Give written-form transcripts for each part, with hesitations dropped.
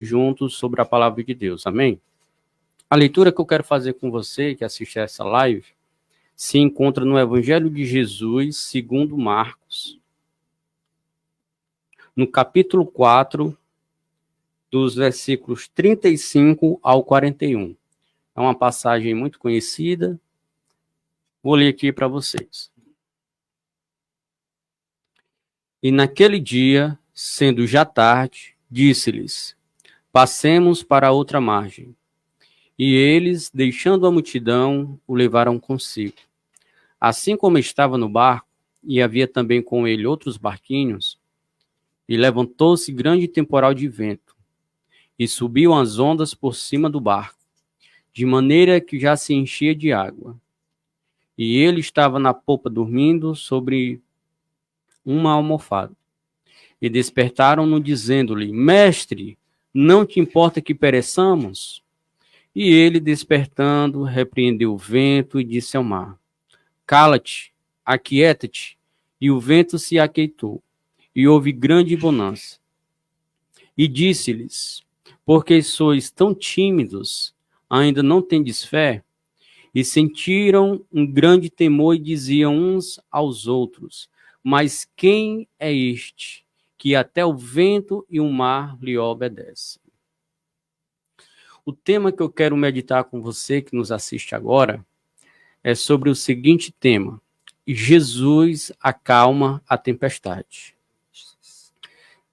juntos sobre a palavra de Deus. Amém? A leitura que eu quero fazer com você, que assiste a essa live, se encontra no Evangelho de Jesus, segundo Marcos, no capítulo 4, dos versículos 35 ao 41. É uma passagem muito conhecida. Vou ler aqui para vocês. E naquele dia, sendo já tarde, disse-lhes: passemos para a outra margem. E eles, deixando a multidão, o levaram consigo. Assim como estava no barco, e havia também com ele outros barquinhos, e levantou-se grande temporal de vento, e subiam as ondas por cima do barco, de maneira que já se enchia de água. E ele estava na popa dormindo sobre uma almofada. E despertaram-no, dizendo-lhe: Mestre, não te importa que pereçamos? E ele, despertando, repreendeu o vento e disse ao mar: Cala-te, aquieta-te. E o vento se aquietou, e houve grande bonança. E disse-lhes: Porque sois tão tímidos, ainda não tendes fé? E sentiram um grande temor e diziam uns aos outros: Mas quem é este, que até o vento e o mar lhe obedecem? O tema que eu quero meditar com você, que nos assiste agora, é sobre o seguinte tema: Jesus acalma a tempestade.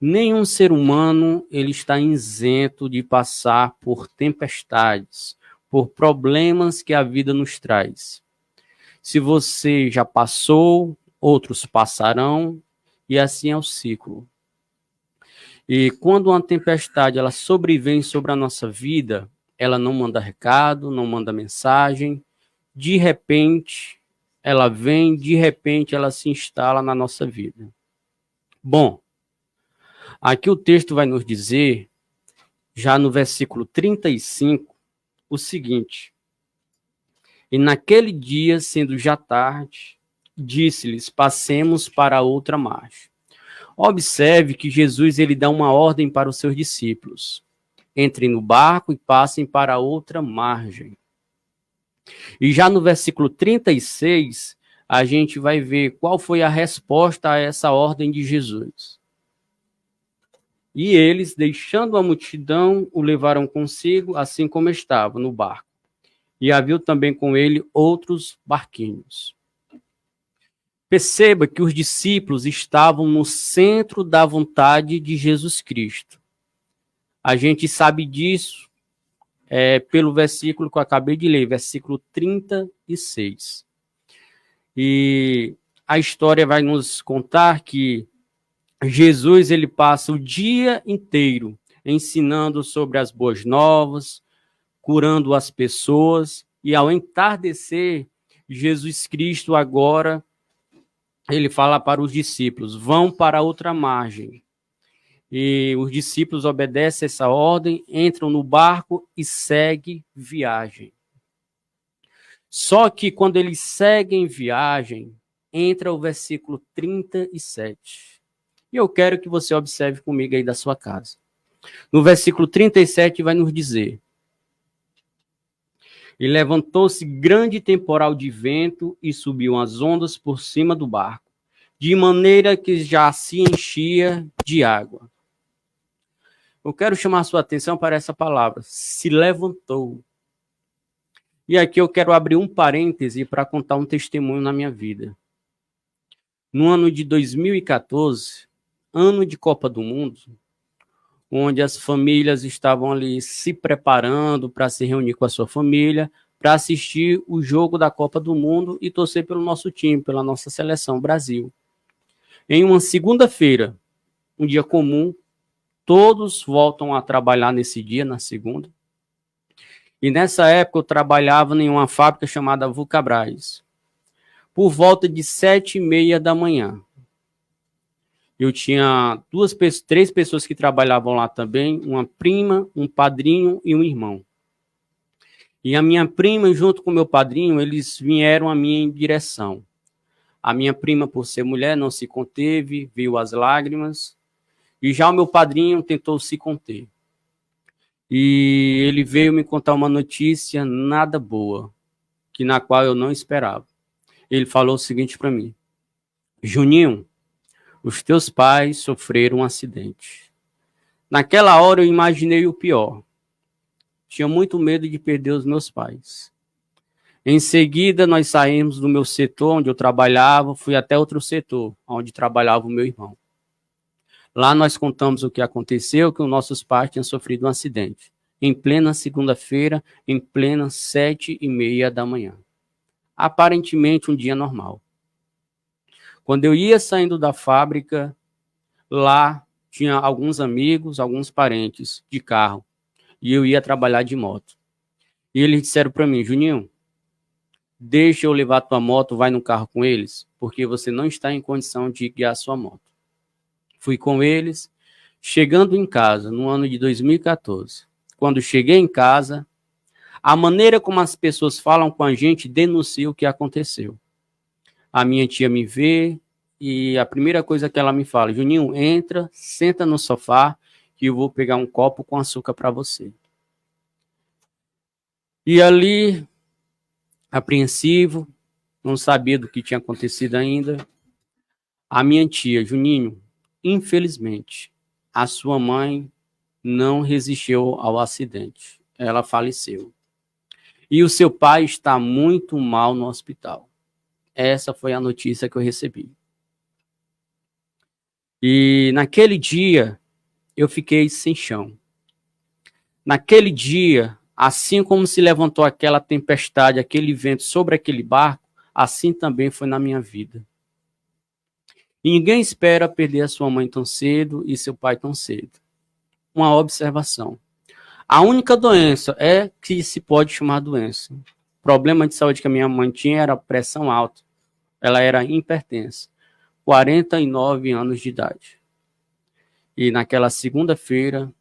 Nenhum ser humano ele está isento de passar por tempestades, por problemas que a vida nos traz. Se você já passou, outros passarão, e assim é o ciclo. E quando uma tempestade ela sobrevém sobre a nossa vida, ela não manda recado, não manda mensagem, de repente ela vem, de repente ela se instala na nossa vida. Bom, aqui o texto vai nos dizer, já no versículo 35, o seguinte: E naquele dia, sendo já tarde, disse-lhes: passemos para outra margem. Observe que Jesus ele dá uma ordem para os seus discípulos: entrem no barco e passem para outra margem. E já no versículo 36, a gente vai ver qual foi a resposta a essa ordem de Jesus. E eles, deixando a multidão, o levaram consigo, assim como estava, no barco. E havia também com ele outros barquinhos. Perceba que os discípulos estavam no centro da vontade de Jesus Cristo. A gente sabe disso pelo versículo que eu acabei de ler, versículo 36. E a história vai nos contar que Jesus ele passa o dia inteiro ensinando sobre as boas novas, curando as pessoas, e ao entardecer, Jesus Cristo agora ele fala para os discípulos: vão para outra margem. E os discípulos obedecem essa ordem, entram no barco e seguem viagem. Só que quando eles seguem viagem, entra o versículo 37. E eu quero que você observe comigo aí da sua casa. No versículo 37 vai nos dizer: E levantou-se grande temporal de vento e subiam as ondas por cima do barco, de maneira que já se enchia de água. Eu quero chamar a sua atenção para essa palavra: se levantou. E aqui eu quero abrir um parêntese para contar um testemunho na minha vida. No ano de 2014, ano de Copa do Mundo, onde as famílias estavam ali se preparando para se reunir com a sua família, para assistir o jogo da Copa do Mundo e torcer pelo nosso time, pela nossa seleção, Brasil. Em uma segunda-feira, um dia comum, todos voltam a trabalhar nesse dia, na segunda. E nessa época eu trabalhava em uma fábrica chamada Vulcabras. Por volta de 7h30 da manhã. Eu tinha três pessoas que trabalhavam lá também, uma prima, um padrinho e um irmão. E a minha prima, junto com o meu padrinho, eles vieram a minha direção. A minha prima, por ser mulher, não se conteve, viu as lágrimas. E já o meu padrinho tentou se conter. E ele veio me contar uma notícia nada boa, que na qual eu não esperava. Ele falou o seguinte para mim: Juninho, os teus pais sofreram um acidente. Naquela hora eu imaginei o pior. Tinha muito medo de perder os meus pais. Em seguida, nós saímos do meu setor, onde eu trabalhava, fui até outro setor, onde trabalhava o meu irmão. Lá nós contamos o que aconteceu, que os nossos pais tinham sofrido um acidente. Em plena segunda-feira, em plena 7h30 da manhã. Aparentemente um dia normal. Quando eu ia saindo da fábrica, lá tinha alguns amigos, alguns parentes de carro. E eu ia trabalhar de moto. E eles disseram para mim: Juninho, deixa eu levar tua moto, vai no carro com eles, porque você não está em condição de guiar sua moto. Fui com eles, chegando em casa, no ano de 2014. Quando cheguei em casa, a maneira como as pessoas falam com a gente denuncia o que aconteceu. A minha tia me vê e a primeira coisa que ela me fala: Juninho, entra, senta no sofá que eu vou pegar um copo com açúcar para você. E ali, apreensivo, não sabia do que tinha acontecido ainda, a minha tia: Juninho, infelizmente, a sua mãe não resistiu ao acidente. Ela faleceu. E o seu pai está muito mal no hospital. Essa foi a notícia que eu recebi. E naquele dia, eu fiquei sem chão. Naquele dia, assim como se levantou aquela tempestade, aquele vento sobre aquele barco, assim também foi na minha vida. E ninguém espera perder a sua mãe tão cedo e seu pai tão cedo. Uma observação: a única doença é que se pode chamar doença. O problema de saúde que a minha mãe tinha era pressão alta. Ela era hipertensa. 49 anos de idade. E naquela segunda-feira,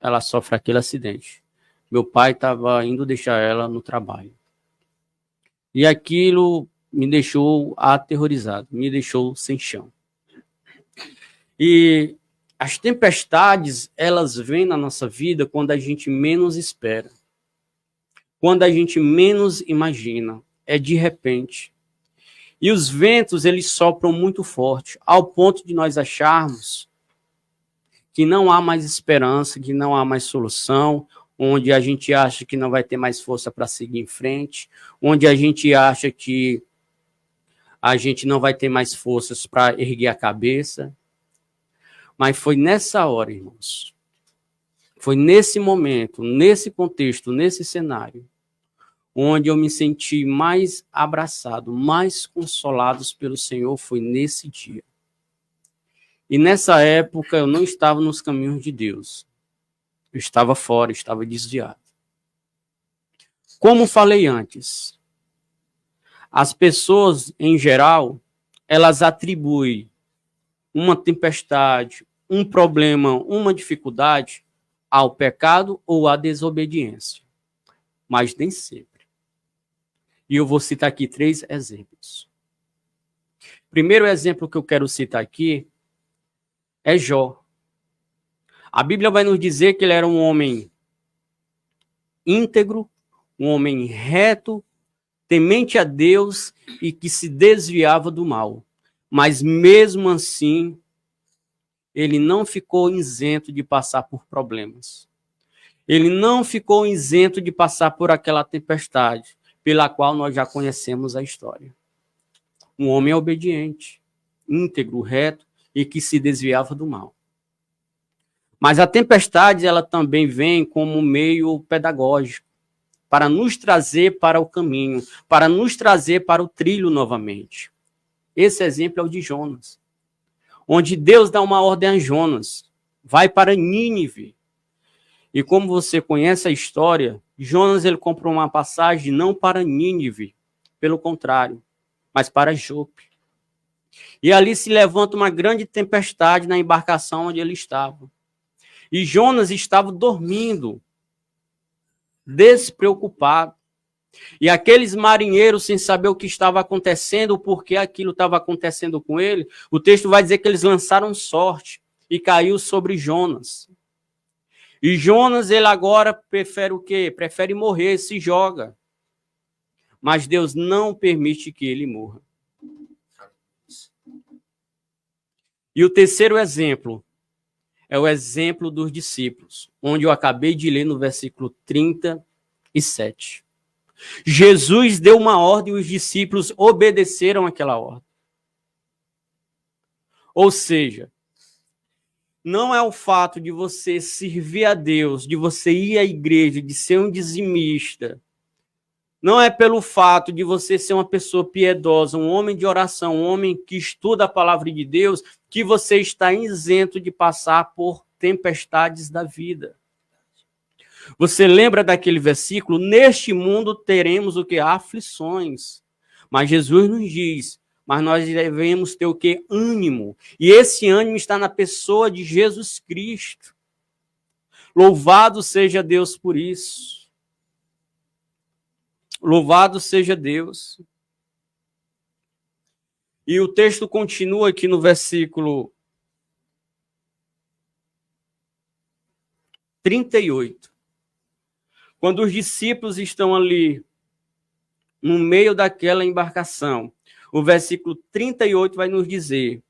ela sofre aquele acidente. Meu pai estava indo deixar ela no trabalho. E aquilo me deixou aterrorizado, me deixou sem chão. E as tempestades, elas vêm na nossa vida quando a gente menos espera. Quando a gente menos imagina. É de repente. E os ventos, eles sopram muito forte, ao ponto de nós acharmos que não há mais esperança, que não há mais solução, onde a gente acha que não vai ter mais força para seguir em frente, onde a gente acha que a gente não vai ter mais forças para erguer a cabeça. Mas foi nessa hora, irmãos, foi nesse momento, nesse contexto, nesse cenário, onde eu me senti mais abraçado, mais consolado pelo Senhor, foi nesse dia. E nessa época eu não estava nos caminhos de Deus. Eu estava fora, estava desviado. Como falei antes, as pessoas, em geral, elas atribuem uma tempestade, um problema, uma dificuldade ao pecado ou à desobediência. Mas nem sempre. E eu vou citar aqui 3 exemplos. Primeiro exemplo que eu quero citar aqui é Jó. A Bíblia vai nos dizer que ele era um homem íntegro, um homem reto, temente a Deus e que se desviava do mal. Mas mesmo assim, ele não ficou isento de passar por problemas. Ele não ficou isento de passar por aquela tempestade, pela qual nós já conhecemos a história. Um homem obediente, íntegro, reto e que se desviava do mal. Mas a tempestade, ela também vem como meio pedagógico, para nos trazer para o caminho, para nos trazer para o trilho novamente. Esse exemplo é o de Jonas, onde Deus dá uma ordem a Jonas: vai para Nínive. E como você conhece a história, Jonas ele comprou uma passagem não para Nínive, pelo contrário, mas para Jope. E ali se levanta uma grande tempestade na embarcação onde ele estava. E Jonas estava dormindo, despreocupado. E aqueles marinheiros, sem saber o que estava acontecendo, por que aquilo estava acontecendo com ele, o texto vai dizer que eles lançaram sorte e caiu sobre Jonas. E Jonas, ele agora prefere o quê? Prefere morrer, se joga. Mas Deus não permite que ele morra. E o terceiro exemplo é o exemplo dos discípulos, onde eu acabei de ler no versículo 37. Jesus deu uma ordem e os discípulos obedeceram aquela ordem. Ou seja, não é o fato de você servir a Deus, de você ir à igreja, de ser um dizimista. Não é pelo fato de você ser uma pessoa piedosa, um homem de oração, um homem que estuda a palavra de Deus, que você está isento de passar por tempestades da vida. Você lembra daquele versículo? Neste mundo teremos o que? Aflições. Mas Jesus nos diz, mas nós devemos ter o que? Ânimo. E esse ânimo está na pessoa de Jesus Cristo. Louvado seja Deus por isso. Louvado seja Deus. E o texto continua aqui no versículo 38. Quando os discípulos estão ali no meio daquela embarcação, o versículo 38 vai nos dizer: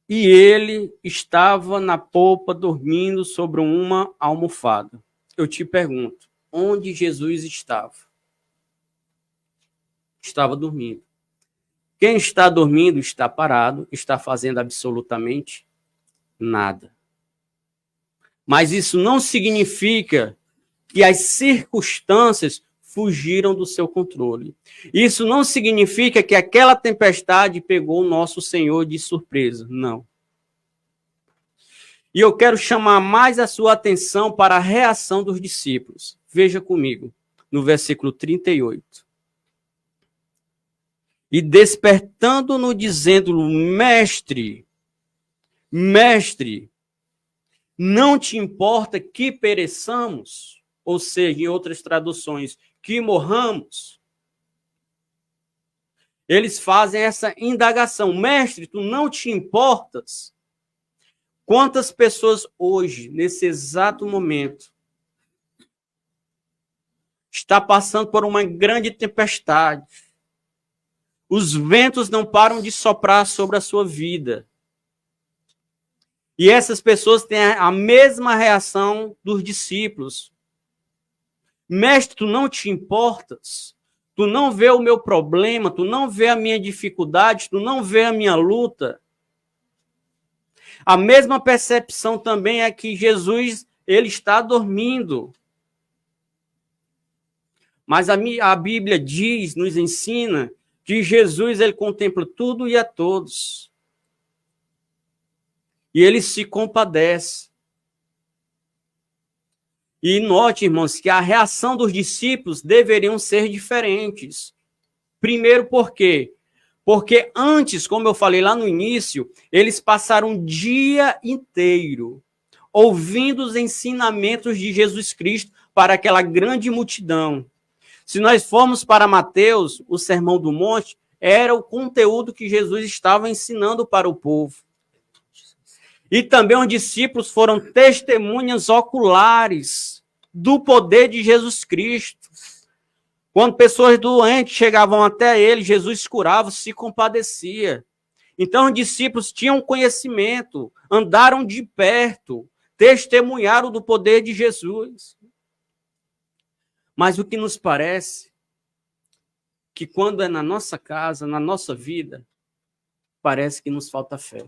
e ele estava na polpa dormindo sobre uma almofada. Eu te pergunto, onde Jesus estava? Estava dormindo. Quem está dormindo está parado, está fazendo absolutamente nada. Mas isso não significa que as circunstâncias fugiram do seu controle. Isso não significa que aquela tempestade pegou o nosso Senhor de surpresa. Não. E eu quero chamar mais a sua atenção para a reação dos discípulos. Veja comigo, no versículo 38. E despertando-no, dizendo-lhe: Mestre, mestre, não te importa que pereçamos? Ou seja, em outras traduções, que morramos? Eles fazem essa indagação. Mestre, tu não te importas? Quantas pessoas hoje, nesse exato momento, está passando por uma grande tempestade? Os ventos não param de soprar sobre a sua vida. E essas pessoas têm a mesma reação dos discípulos. Mestre, tu não te importas? Tu não vê o meu problema, tu não vê a minha dificuldade, tu não vê a minha luta. A mesma percepção também é que Jesus, ele está dormindo. Mas a Bíblia diz, nos ensina, que Jesus, ele contempla tudo e a todos. E ele se compadece. E note, irmãos, que a reação dos discípulos deveriam ser diferentes. Primeiro, por quê? Porque antes, como eu falei lá no início, eles passaram o dia inteiro ouvindo os ensinamentos de Jesus Cristo para aquela grande multidão. Se nós formos para Mateus, o Sermão do Monte era o conteúdo que Jesus estava ensinando para o povo. E também os discípulos foram testemunhas oculares do poder de Jesus Cristo. Quando pessoas doentes chegavam até ele, Jesus curava, se compadecia. Então os discípulos tinham conhecimento, andaram de perto, testemunharam do poder de Jesus. Mas o que nos parece que quando é na nossa casa, na nossa vida, parece que nos falta fé.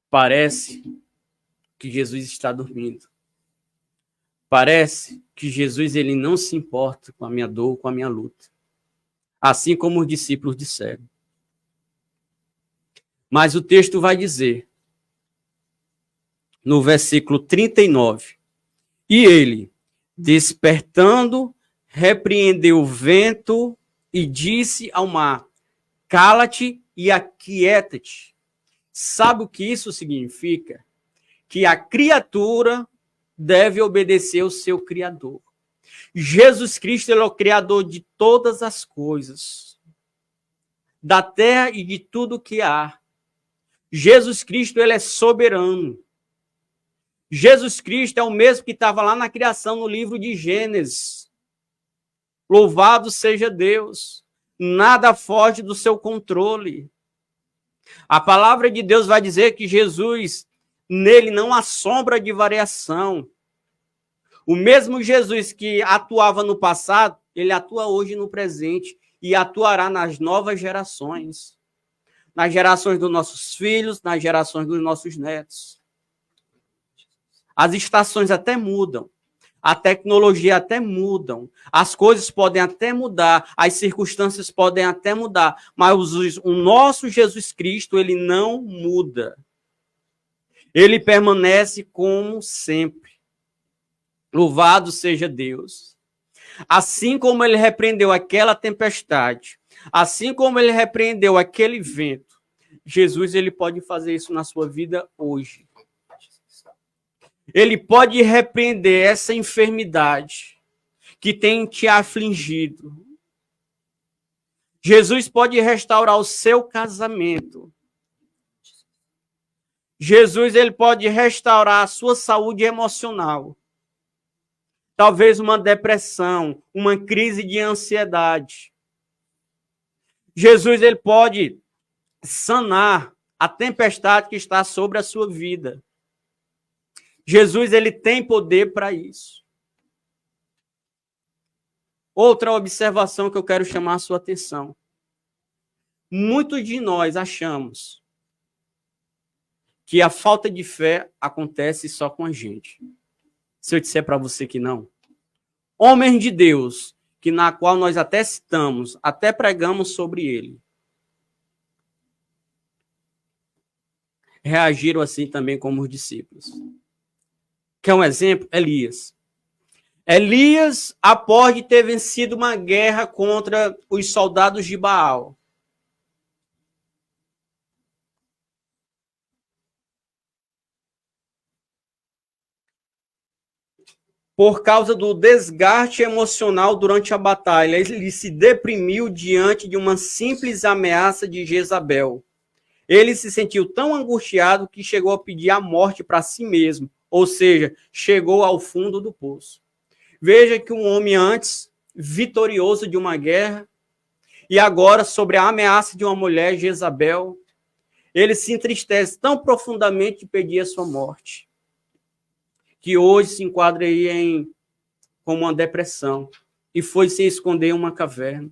Parece que Jesus está dormindo. Parece que Jesus, ele não se importa com a minha dor, com a minha luta. Assim como os discípulos disseram. Mas o texto vai dizer, no versículo 39, e ele, despertando, repreendeu o vento e disse ao mar: cala-te e aquieta-te. Sabe o que isso significa? Que a criatura deve obedecer ao seu Criador. Jesus Cristo, ele é o Criador de todas as coisas, da terra e de tudo que há. Jesus Cristo, ele é soberano. Jesus Cristo é o mesmo que estava lá na criação, no livro de Gênesis. Louvado seja Deus. Nada foge do seu controle. A palavra de Deus vai dizer que Jesus, nele não há sombra de variação. O mesmo Jesus que atuava no passado, ele atua hoje no presente e atuará nas novas gerações. Nas gerações dos nossos filhos, nas gerações dos nossos netos. As estações até mudam. A tecnologia até mudam, as coisas podem até mudar, as circunstâncias podem até mudar, mas o nosso Jesus Cristo, ele não muda. Ele permanece como sempre. Louvado seja Deus. Assim como ele repreendeu aquela tempestade, assim como ele repreendeu aquele vento, Jesus ele pode fazer isso na sua vida hoje. Ele pode repreender essa enfermidade que tem te afligido. Jesus pode restaurar o seu casamento. Jesus ele pode restaurar a sua saúde emocional. Talvez uma depressão, uma crise de ansiedade. Jesus ele pode sanar a tempestade que está sobre a sua vida. Jesus ele tem poder para isso. Outra observação que eu quero chamar a sua atenção. Muitos de nós achamos que a falta de fé acontece só com a gente. Se eu disser para você que não. Homens de Deus, que na qual nós até citamos, até pregamos sobre ele, reagiram assim também como os discípulos. Quer um exemplo? Elias. Elias, após ter vencido uma guerra contra os soldados de Baal, por causa do desgaste emocional durante a batalha, ele se deprimiu diante de uma simples ameaça de Jezabel. Ele se sentiu tão angustiado que chegou a pedir a morte para si mesmo, ou seja, chegou ao fundo do poço. Veja que um homem antes, vitorioso de uma guerra, e agora, sobre a ameaça de uma mulher, Jezabel, ele se entristece tão profundamente que pedia a sua morte, que hoje se enquadra aí como uma depressão, e foi se esconder em uma caverna.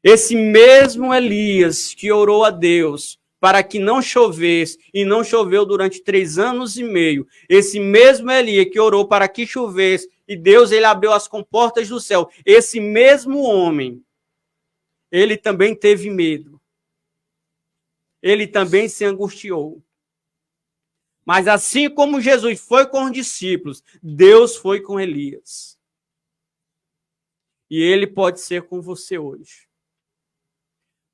Esse mesmo Elias que orou a Deus para que não chovesse, e não choveu durante 3 anos e meio, esse mesmo Elias que orou para que chovesse, e Deus ele abriu as comportas do céu, esse mesmo homem, ele também teve medo. Ele também se angustiou. Mas assim como Jesus foi com os discípulos, Deus foi com Elias. E ele pode ser com você hoje.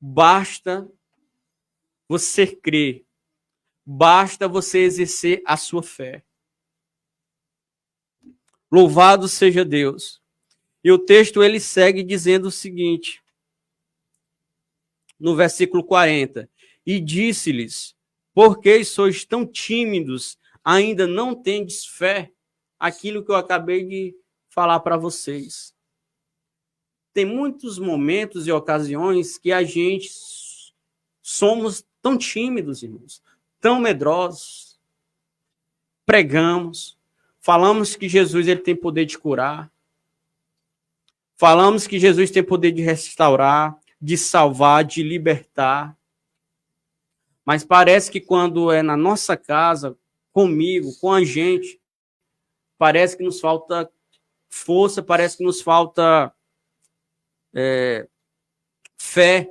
Basta você crer. Basta você exercer a sua fé. Louvado seja Deus. E o texto ele segue dizendo o seguinte, no versículo 40. E disse-lhes, por que sois tão tímidos, ainda não tendes fé? Aquilo que eu acabei de falar para vocês. Tem muitos momentos e ocasiões que a gente somos tão tímidos, irmãos, tão medrosos. Pregamos, falamos que Jesus ele tem poder de curar, falamos que Jesus tem poder de restaurar, de salvar, de libertar. Mas parece que quando é na nossa casa, comigo, com a gente, parece que nos falta força, parece que nos falta fé.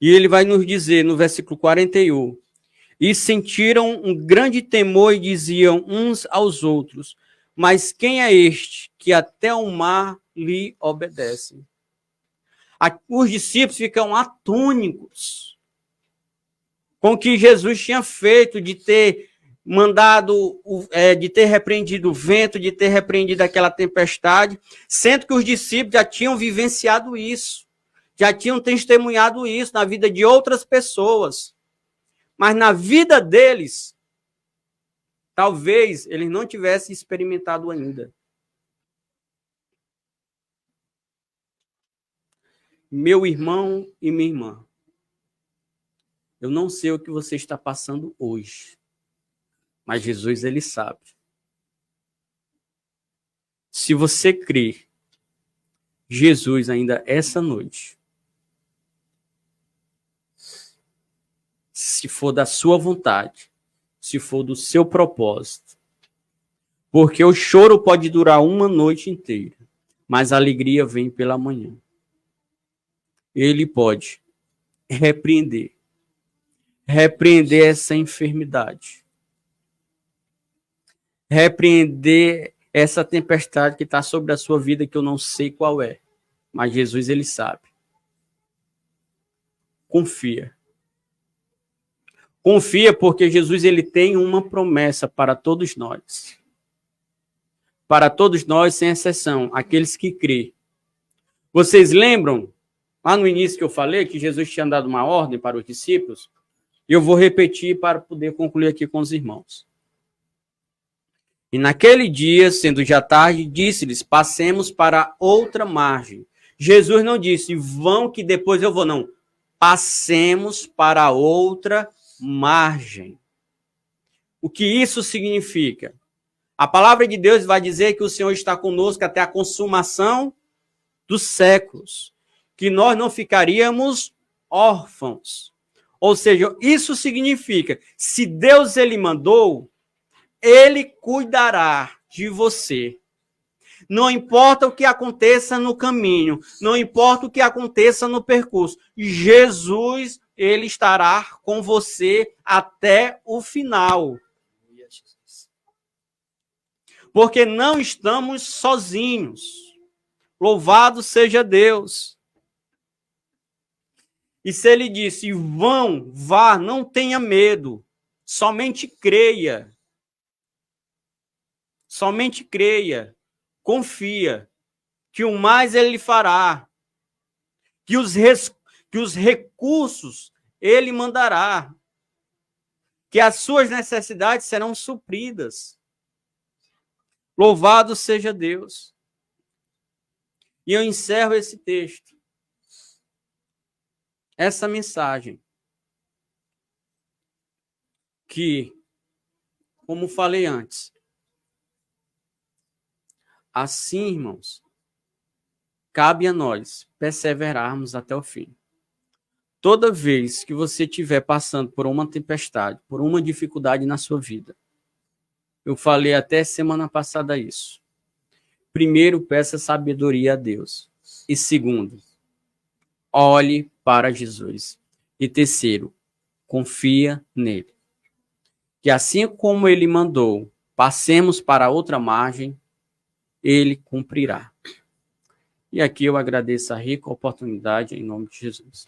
E ele vai nos dizer no versículo 41, e sentiram um grande temor e diziam uns aos outros, mas quem é este que até o mar lhe obedece? Os discípulos ficam atônicos com o que Jesus tinha feito, de ter mandado, de ter repreendido o vento, de ter repreendido aquela tempestade, sendo que os discípulos já tinham vivenciado isso, já tinham testemunhado isso na vida de outras pessoas. Mas na vida deles, talvez eles não tivessem experimentado ainda. Meu irmão e minha irmã, eu não sei o que você está passando hoje, mas Jesus, ele sabe. Se você crer, Jesus ainda essa noite, se for da sua vontade, se for do seu propósito, porque o choro pode durar uma noite inteira, mas a alegria vem pela manhã. Ele pode repreender essa enfermidade, repreender essa tempestade que está sobre a sua vida, que eu não sei qual é, mas Jesus, ele sabe. Confia. Confia, porque Jesus, ele tem uma promessa para todos nós. Para todos nós, sem exceção, aqueles que crê. Vocês lembram, lá no início que eu falei, que Jesus tinha dado uma ordem para os discípulos? Eu vou repetir para poder concluir aqui com os irmãos. E naquele dia, sendo já tarde, disse-lhes, passemos para outra margem. Jesus não disse, vão que depois eu vou, não. Passemos para outra margem. O que isso significa? A palavra de Deus vai dizer que o Senhor está conosco até a consumação dos séculos, que nós não ficaríamos órfãos. Ou seja, isso significa, se Deus ele mandou, ele cuidará de você. Não importa o que aconteça no caminho, não importa o que aconteça no percurso, Jesus, ele estará com você até o final. Porque não estamos sozinhos. Louvado seja Deus. E se ele disse, vá, não tenha medo, somente creia. Somente creia, confia, que o mais ele fará, que os recursos ele mandará, que as suas necessidades serão supridas. Louvado seja Deus. E eu encerro esse texto, essa mensagem, que, como falei antes, assim, irmãos, cabe a nós perseverarmos até o fim. Toda vez que você estiver passando por uma tempestade, por uma dificuldade na sua vida, eu falei até semana passada isso. Primeiro, peça sabedoria a Deus. E segundo, olhe para Jesus. E terceiro, confia nele. Que assim como ele mandou, passemos para outra margem, ele cumprirá. E aqui eu agradeço a rica oportunidade em nome de Jesus.